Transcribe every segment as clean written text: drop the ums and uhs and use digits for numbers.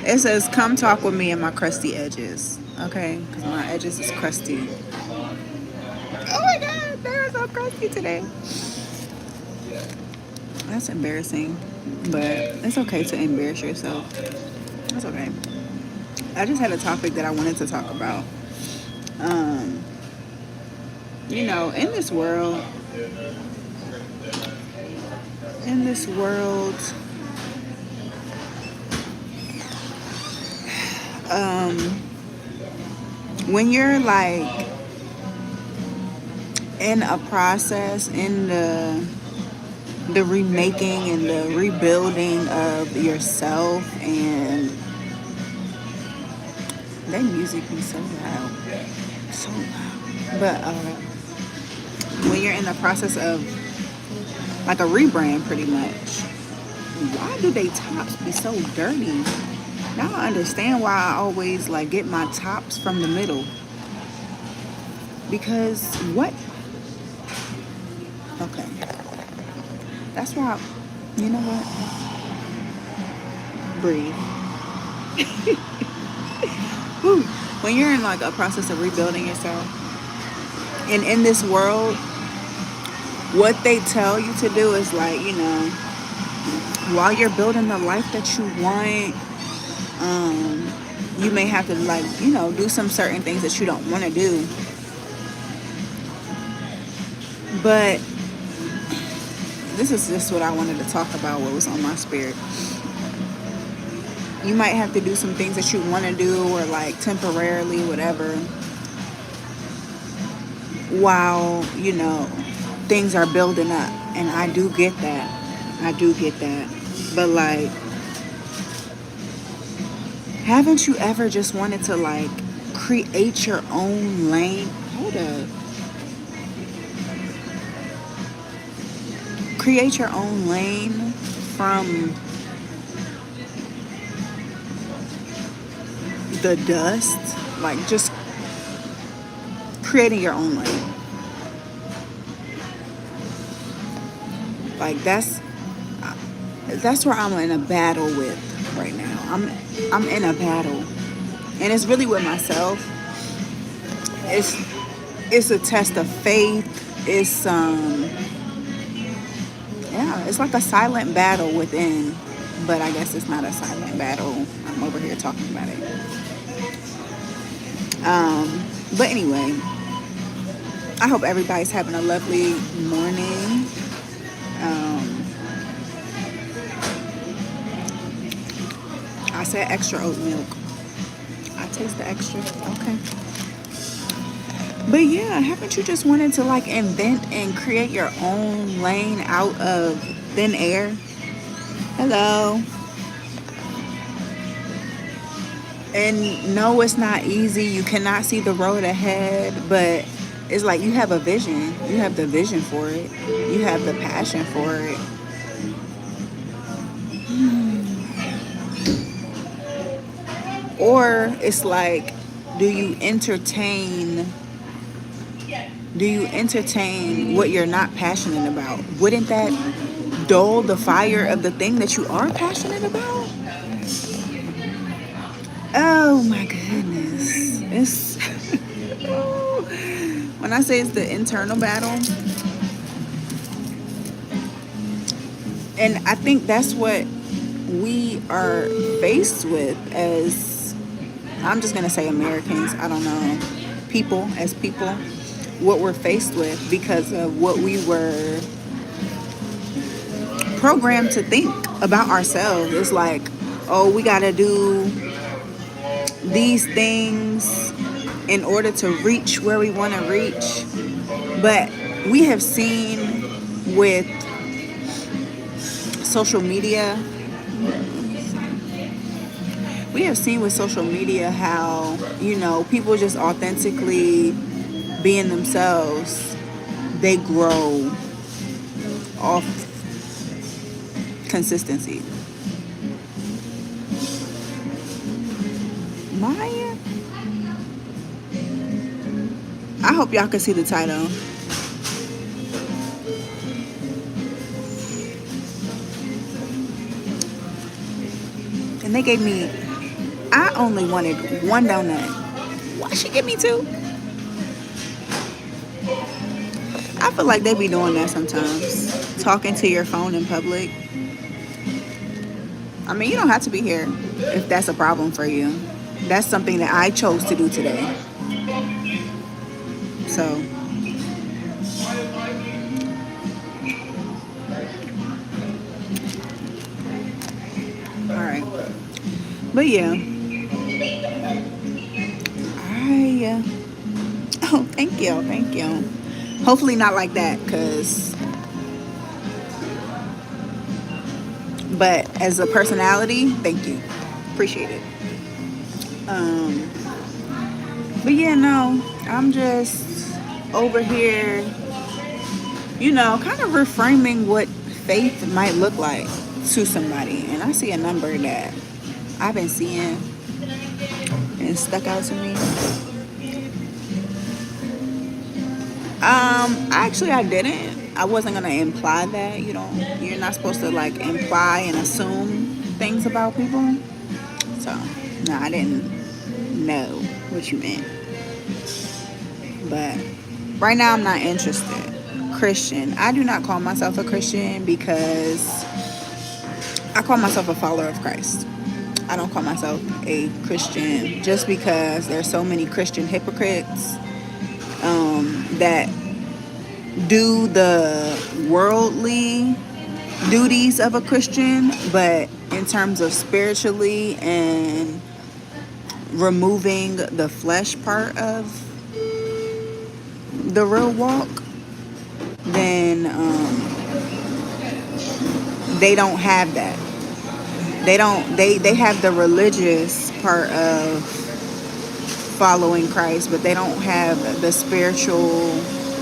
It says, come talk with me and my crusty edges. Okay? Because my edges is crusty. Oh my god, they're so crusty today. That's embarrassing. But it's okay to embarrass yourself. It's okay. I just had a topic that I wanted to talk about. Um, in this world, in this world, um, when you're like in a process, in the remaking and the rebuilding of yourself, and that music be so loud, so loud. But when you're in the process of like a rebrand, pretty much, why do they tops be so dirty? Now I understand why I always like get my tops from the middle. Because what? Okay, that's why. You know what? Breathe. Whew. When you're in like a process of rebuilding yourself, and in this world, what they tell you to do is like, while you're building the life that you want, you may have to like, do some certain things that you don't want to do. But this is just what I wanted to talk about, what was on my spirit. You might have to do some things that you want to do, or like temporarily, whatever, while, things are building up. And I do get that. I do get that. But like, haven't you ever just wanted to like create your own lane? Hold up. Create your own lane from the dust, like just creating your own lane. Like that's where I'm in a battle with right now. I'm in a battle, and it's really with myself. It's a test of faith. It's yeah, it's like a silent battle within, but I guess it's not a silent battle. I'm over here talking about it. But anyway, I hope everybody's having a lovely morning. I said extra oat milk. I taste the extra. Okay. But yeah, haven't you just wanted to like invent and create your own lane out of thin air? Hello. And no, it's not easy. You cannot see the road ahead, but it's like you have a vision. You have the vision for it. You have the passion for it. Or it's like, do you entertain what you're not passionate about? Wouldn't that dull the fire of the thing that you are passionate about? Oh my goodness. It's when I say it's the internal battle, and I think that's what we are faced with as, I'm just going to say Americans, I don't know, people, as people, what we're faced with because of what we were programmed to think about ourselves. It's like, oh, we got to do these things in order to reach where we want to reach. But we have seen with social media, how, people just authentically being themselves, they grow off consistency. Maya, I hope y'all can see the title. and they gave me. I only wanted one donut. Why she give me two? I feel like they be doing that sometimes. Talking to your phone in public. I mean, you don't have to be here if that's a problem for you. That's something that I chose to do today. So, all right. But yeah, I. Oh, thank you, thank you. Hopefully not like that, cause. But as a personality, thank you, appreciate it. Um, but yeah, no, I'm just over here, kind of reframing what faith might look like to somebody. And I see a number that I've been seeing and stuck out to me. Actually, I didn't. I wasn't gonna imply that. You're not supposed to like imply and assume things about people. So, no, I didn't know what you meant. But right now, I'm not interested. Christian. I do not call myself a Christian because I call myself a follower of Christ. I don't call myself a Christian just because there's so many Christian hypocrites that do the worldly duties of a Christian, but in terms of spiritually and removing the flesh part of the real walk, then they don't have that. They have the religious part of following Christ, but they don't have the spiritual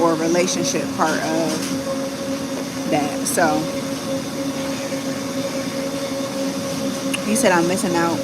or relationship part of that. So you said I'm missing out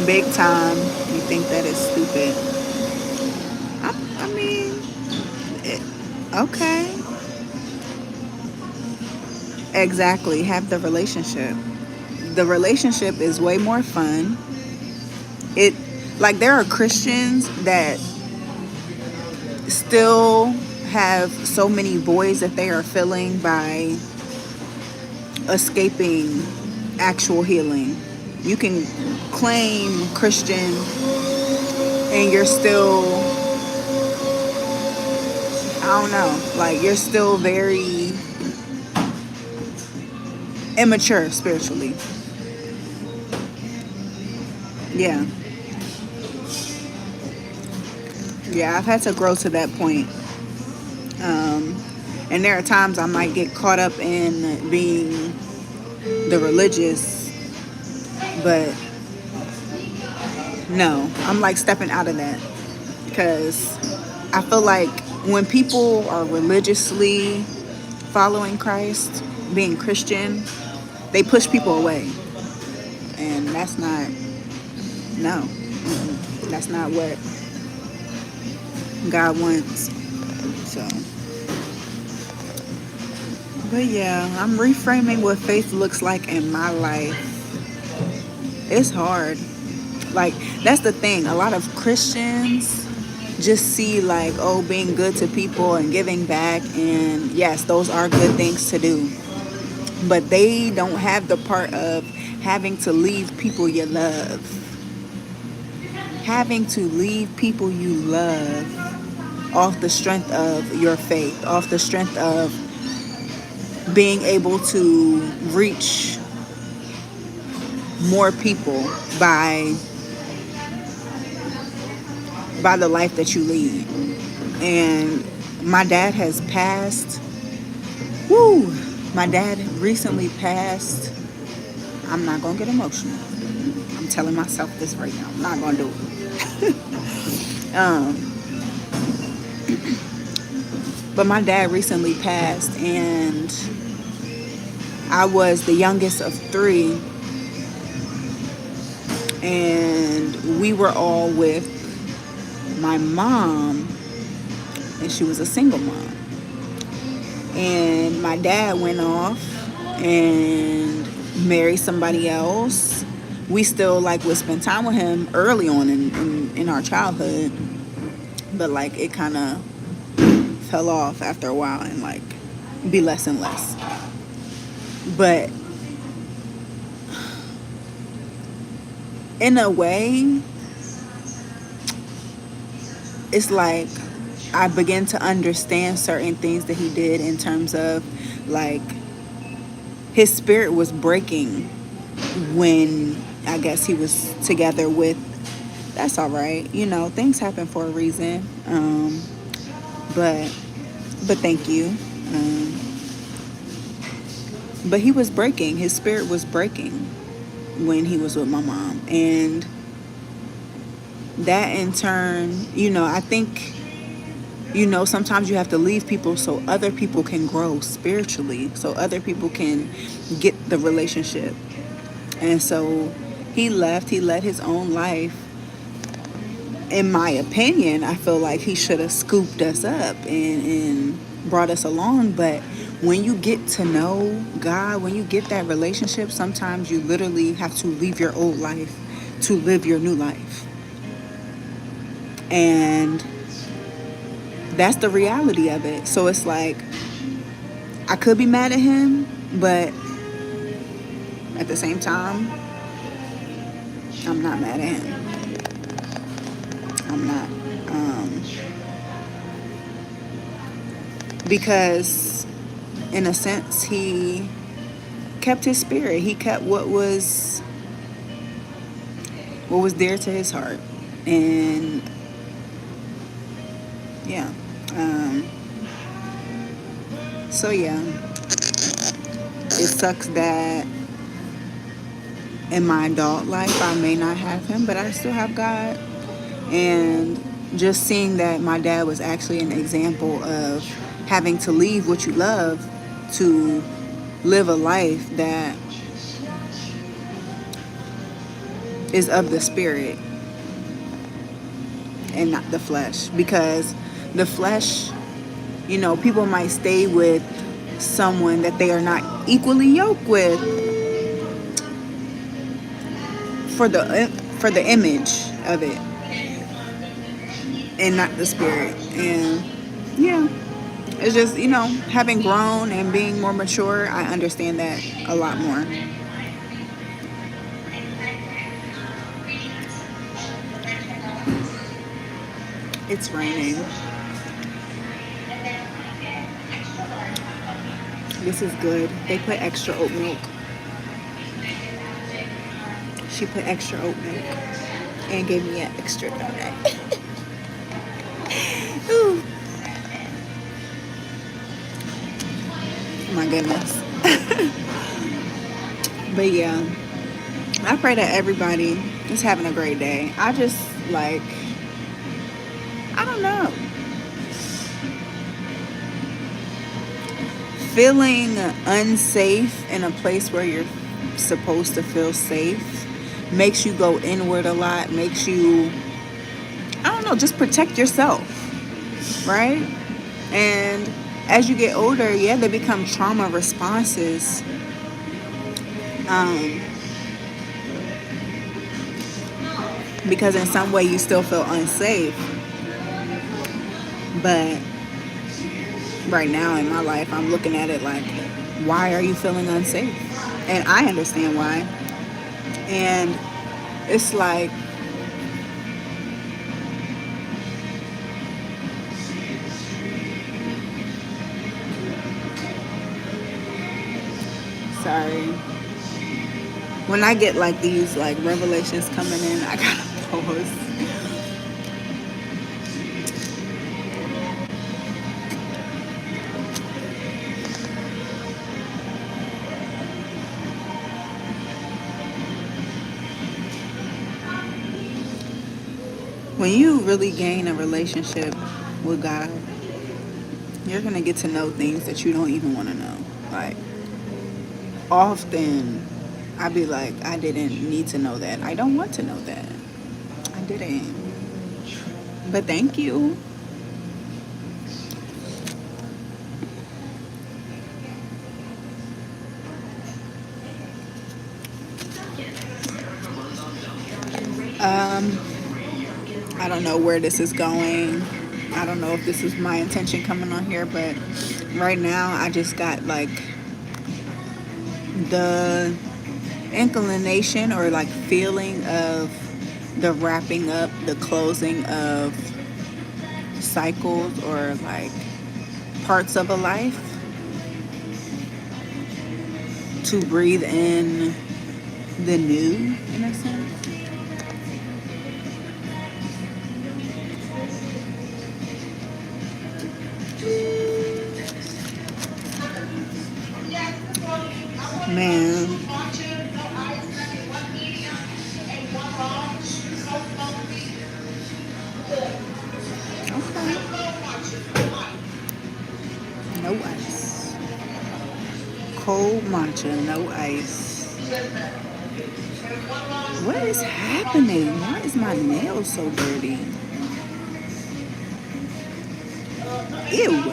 big time. You think that is stupid? I mean, okay. Exactly. Have the relationship. The relationship is way more fun. There are Christians that still have so many voids that they are filling by escaping actual healing. You can claim Christian and you're still, I don't know, you're still very immature spiritually. Yeah. Yeah, I've had to grow to that point. And there are times I might get caught up in being the religious, but no, I'm stepping out of that because I feel like when people are religiously following Christ, being Christian, they push people away. And that's not, no, that's not what God wants. So, but yeah, I'm reframing what faith looks like in my life. It's hard. That's the thing. A lot of Christians just see being good to people and giving back, and yes, those are good things to do. But they don't have the part of having to leave people you love. Having to leave people you love off the strength of your faith, off the strength of being able to reach more people by the life that you lead. And my dad has passed. Woo! My dad recently passed. I'm not gonna get emotional. I'm telling myself this right now. I'm not gonna do it. But my dad recently passed, and I was the youngest of 3, and we were all with my mom, and she was a single mom. And my dad went off and marry somebody else. We still like would spend time with him early on in our childhood, but like it kind of fell off after a while and like be less and less. But in a way, it's like I begin to understand certain things that he did in terms of like his spirit was breaking when I guess he was together with. That's all right, you know, things happen for a reason. But thank you. But he was breaking. His spirit was breaking when he was with my mom, and that in turn, you know, I think, you know, sometimes you have to leave people so other people can grow spiritually, so other people can get the relationship. And so he left, he led his own life. In my opinion, I feel like he should have scooped us up and brought us along. But when you get to know God, when you get that relationship, sometimes you literally have to leave your old life to live your new life. And that's the reality of it. So it's like, I could be mad at him, but at the same time, I'm not mad at him. I'm not. Because in a sense, he kept his spirit. He kept what was dear to his heart. And yeah. So yeah, it sucks that in my adult life I may not have him, but I still have God. And just seeing that my dad was actually an example of having to leave what you love to live a life that is of the spirit and not the flesh. Because the flesh, you know, people might stay with someone that they are not equally yoked with for the image of it and not the spirit. And yeah, it's just, you know, having grown and being more mature, I understand that a lot more. It's raining. This is good. They put extra oat milk. She put extra oat milk and gave me an extra donut. Ooh. My goodness. But yeah, I pray that everybody is having a great day. I just like, I don't know. Feeling unsafe in a place where you're supposed to feel safe makes you go inward a lot, makes you, I don't know, just protect yourself, right? And as you get older, yeah, they become trauma responses. Because in some way you still feel unsafe. But right now in my life, I'm looking at it like, why are you feeling unsafe? And I understand why. And it's like, sorry. When I get like these like revelations coming in, I gotta pause. When you really gain a relationship with God, you're gonna get to know things that you don't even want to know. Like, often I'd be like, I didn't need to know that. I don't want to know that. I didn't. But thank you. Um, I don't know where this is going. I don't know if this is my intention coming on here, but right now I just got like the inclination or like feeling of the wrapping up, the closing of cycles or like parts of a life, to breathe in the new in a sense. Man, okay. No ice. Cold matcha, no ice. What is happening? Why is my nail so dirty? Ew.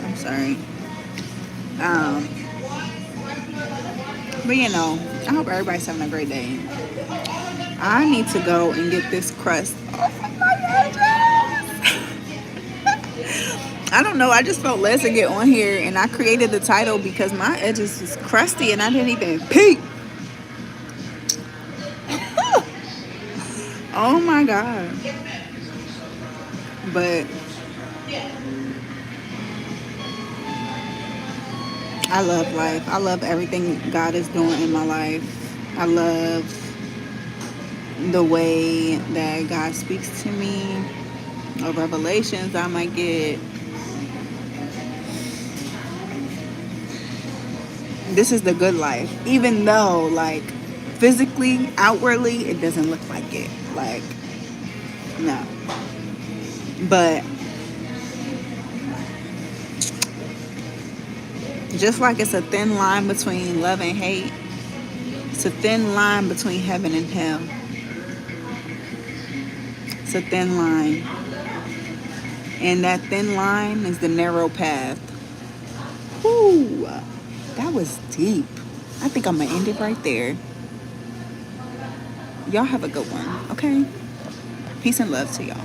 I'm sorry. Um, but you know, I hope everybody's having a great day. I need to go and get this crust off of my edges. I don't know. I just felt led to get on here, and I created the title because my edges was crusty, and I didn't even peek. Oh my god! But I love life. I love everything God is doing in my life. I love the way that God speaks to me, or revelations I might get. This is the good life, even though like physically, outwardly, it doesn't look like it. Like, no. But just like it's a thin line between love and hate, it's a thin line between heaven and hell. It's a thin line. And that thin line is the narrow path. Whoo, that was deep. I think I'm going to end it right there. Y'all have a good one, okay? Peace and love to y'all.